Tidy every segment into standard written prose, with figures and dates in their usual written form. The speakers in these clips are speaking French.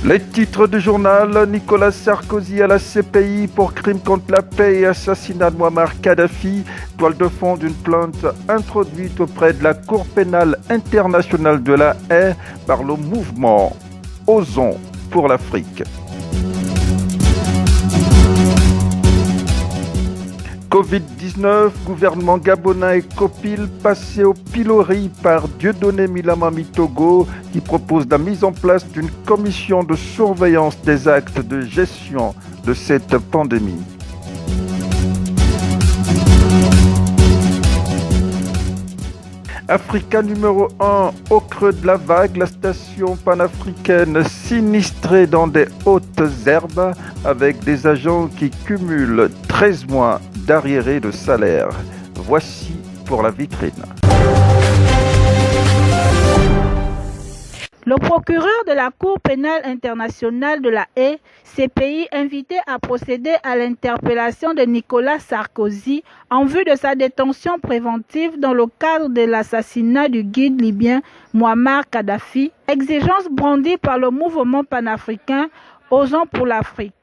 Les titres du journal: Nicolas Sarkozy à la CPI pour crimes contre la paix et assassinat de Mouammar Kadhafi. Toile de fond d'une plainte introduite auprès de la Cour pénale internationale de la Haye par le mouvement Osons pour l'Afrique. Covid-19, gouvernement gabonais et COPIL passé au pilori par Dieudonné Milama Mitogo qui propose la mise en place d'une commission de surveillance des actes de gestion de cette pandémie. Africa numéro 1 au creux de la vague, la station panafricaine sinistrée dans des hautes herbes avec des agents qui cumulent 13 mois d'arriérés de salaire. Voici pour la vitrine. Le procureur de la Cour pénale internationale de la Haye, CPI, invité à procéder à l'interpellation de Nicolas Sarkozy en vue de sa détention préventive dans le cadre de l'assassinat du guide libyen Mouammar Kadhafi, exigence brandie par le mouvement panafricain Osons pour l'Afrique.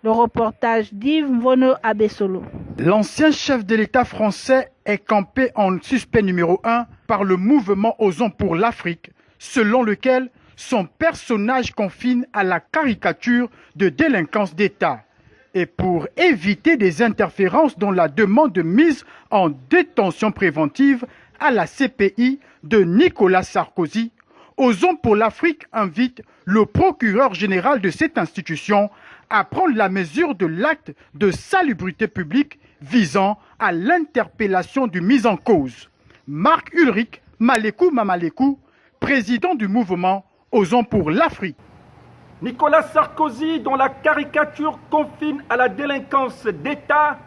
Le reportage d'Yves Mvono Abessolo. L'ancien chef de l'État français est campé en suspect numéro 1 par le mouvement Osons pour l'Afrique, selon lequel son personnage confine à la caricature de délinquance d'État. Et pour éviter des interférences dans la demande de mise en détention préventive à la CPI de Nicolas Sarkozy, Osons pour l'Afrique invite le procureur général de cette institution à prendre la mesure de l'acte de salubrité publique visant à l'interpellation du mis en cause. Marc Ulrich Malekou Mamalekou, président du mouvement Osons pour l'Afrique. Nicolas Sarkozy, dont la caricature confine à la délinquance d'État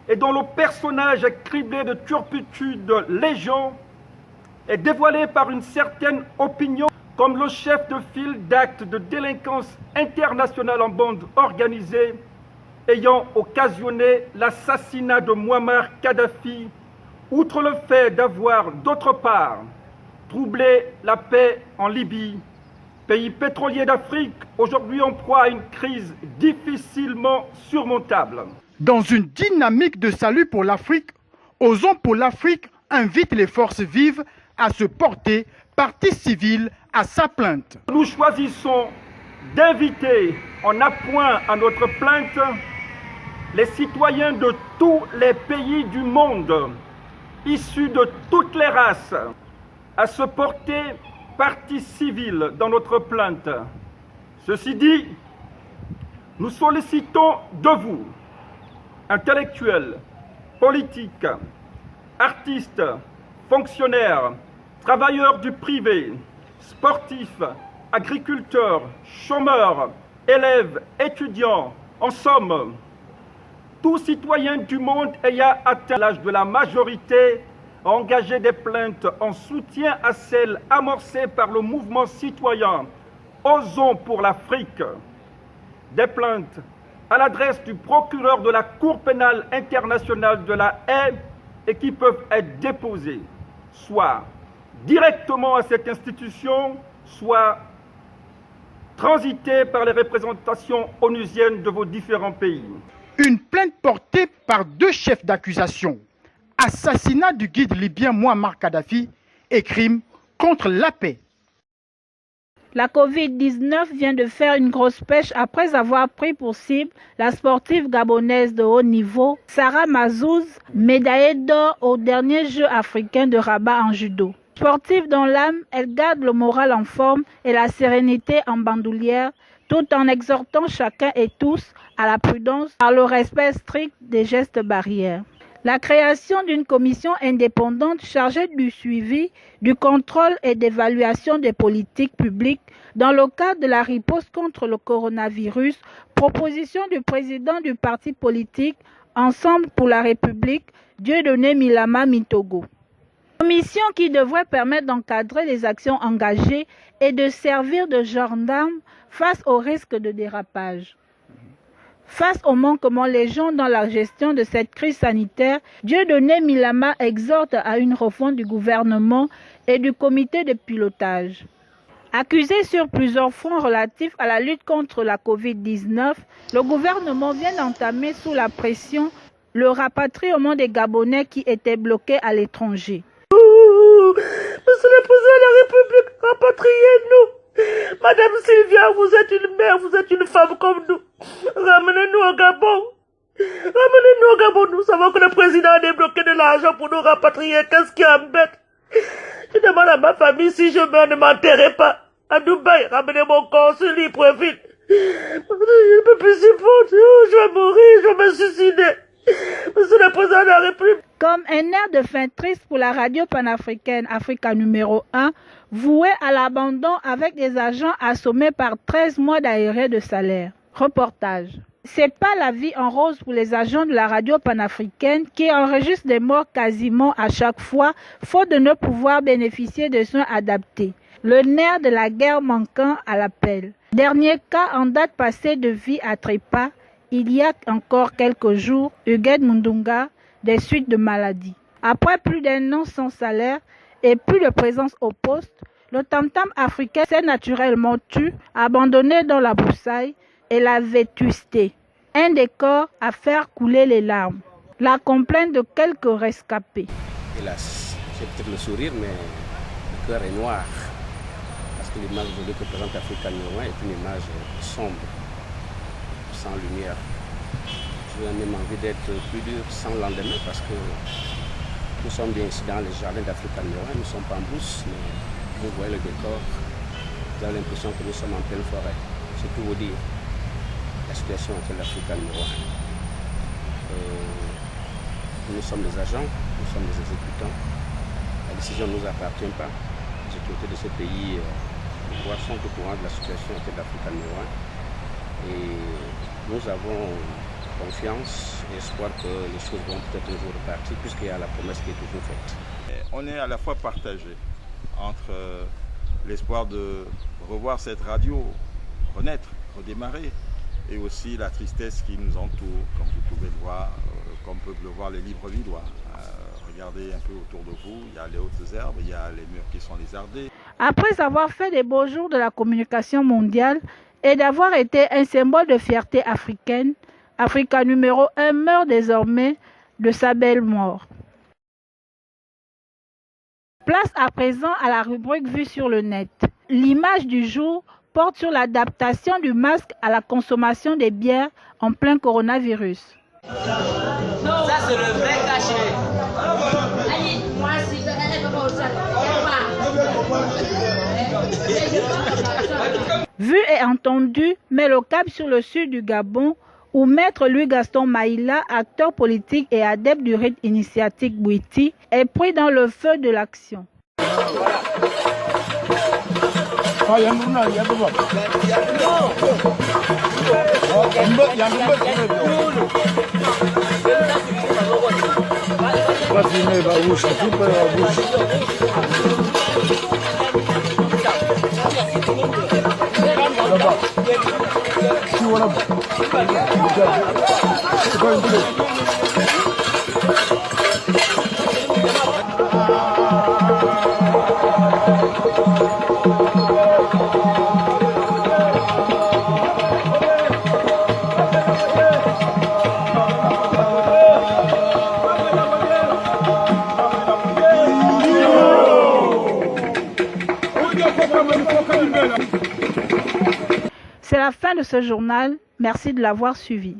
et dont le personnage est criblé de turpitude légion, est dévoilé par une certaine opinion comme le chef de file d'actes de délinquance internationale en bande organisée ayant occasionné l'assassinat de Mouammar Kadhafi, outre le fait d'avoir, d'autre part, troublé la paix en Libye, pays pétrolier d'Afrique, aujourd'hui en proie à une crise difficilement surmontable. Dans une dynamique de salut pour l'Afrique, Osons pour l'Afrique invite les forces vives à se porter partie civile à sa plainte. Nous choisissons d'inviter en appoint à notre plainte les citoyens de tous les pays du monde, issus de toutes les races, à se porter partie civile dans notre plainte. Ceci dit, nous sollicitons de vous, intellectuels, politiques, artistes, fonctionnaires, travailleurs du privé, sportifs, agriculteurs, chômeurs, élèves, étudiants, en somme, tout citoyen du monde ayant atteint l'âge de la majorité a engagé des plaintes en soutien à celles amorcées par le mouvement citoyen Osons pour l'Afrique. Des plaintes à l'adresse du procureur de la Cour pénale internationale de la Haye et qui peuvent être déposées soit directement à cette institution, soit transitées par les représentations onusiennes de vos différents pays. Une plainte portée par deux chefs d'accusation, assassinat du guide libyen Mouammar Kadhafi et crime contre la paix. La Covid-19 vient de faire une grosse pêche après avoir pris pour cible la sportive gabonaise de haut niveau, Sarah Mazouz, médaillée d'or aux derniers Jeux africains de Rabat en judo. Sportive dans l'âme, elle garde le moral en forme et la sérénité en bandoulière, tout en exhortant chacun et tous à la prudence par le respect strict des gestes barrières. La création d'une commission indépendante chargée du suivi, du contrôle et d'évaluation des politiques publiques dans le cadre de la riposte contre le coronavirus, proposition du président du parti politique Ensemble pour la République, Dieudonné Milama Mitogo. Commission qui devrait permettre d'encadrer les actions engagées et de servir de gendarme face au risque de dérapage. Face au manquement légion dans la gestion de cette crise sanitaire, Dieudonné Milama exhorte à une refonte du gouvernement et du comité de pilotage. Accusé sur plusieurs fronts relatifs à la lutte contre la Covid-19, le gouvernement vient d'entamer sous la pression le rapatriement des Gabonais qui étaient bloqués à l'étranger. Monsieur le Président de la République, rapatriez-nous. Madame Sylvia, vous êtes une mère, vous êtes une femme comme nous. Ramenez-nous au Gabon. Ramenez-nous au Gabon. Nous savons que le président a débloqué de l'argent pour nous rapatrier. Qu'est-ce qui embête? Je demande à ma famille si je meurs, ne m'enterrez pas. À Dubaï, ramenez mon corps sur Libreville. Je ne peux plus supporter. Je vais mourir, je vais me suicider. Monsieur le Président de la République. Comme un air de fin triste pour la radio panafricaine Africa numéro 1, vouée à l'abandon avec des agents assommés par 13 mois d'arrêt de salaire. Reportage. C'est pas la vie en rose pour les agents de la radio panafricaine qui enregistrent des morts quasiment à chaque fois, faute de ne pouvoir bénéficier de soins adaptés. Le nerf de la guerre manquant à l'appel. Dernier cas en date passée de vie à trépas, il y a encore quelques jours, Huguette Mundunga, des suites de maladie. Après plus d'un an sans salaire et plus de présence au poste, le tam-tam africain s'est naturellement tu, abandonné dans la broussaille et la vétusté. Un décor à faire couler les larmes. La complainte de quelques rescapés. Hélas, j'ai peut-être le sourire, mais le cœur est noir. Parce que l'image que présente Africa numéro 1 est une image sombre, sans lumière. J'ai même envie d'être plus dur sans lendemain parce que nous sommes bien ici dans les jardins d'Africa numéro 1, nous ne sommes pas en brousse, mais vous voyez le décor, vous avez l'impression que nous sommes en pleine forêt. C'est pour vous dire la situation actuelle d'Africa numéro 1. Nous sommes des agents, nous sommes des exécutants. La décision ne nous appartient pas. Les autorités de ce pays sont au courant de la situation actuelle d'Africa numéro 1. Et nous avons confiance et espoir que les choses vont peut-être un jour repartir, puisqu'il y a la promesse qui est toujours faite. On est à la fois partagé entre l'espoir de revoir cette radio renaître, redémarrer, et aussi la tristesse qui nous entoure, comme vous pouvez le voir, comme peuvent le voir les Libreville-Lois. Regardez un peu autour de vous, il y a les hautes herbes, il y a les murs qui sont lézardés. Après avoir fait des beaux jours de la communication mondiale et d'avoir été un symbole de fierté africaine, Africa numéro 1 meurt désormais de sa belle mort. Place à présent à la rubrique Vue sur le net. L'image du jour porte sur l'adaptation du masque à la consommation des bières en plein coronavirus. Ça, c'est le vrai cachet. Vu et entendu met le cap sur le sud du Gabon où Maître Louis-Gaston Maïla, acteur politique et adepte du rite initiatique Bouiti, est pris dans le feu de l'action. C'est la fin de ce journal. Merci de l'avoir suivi.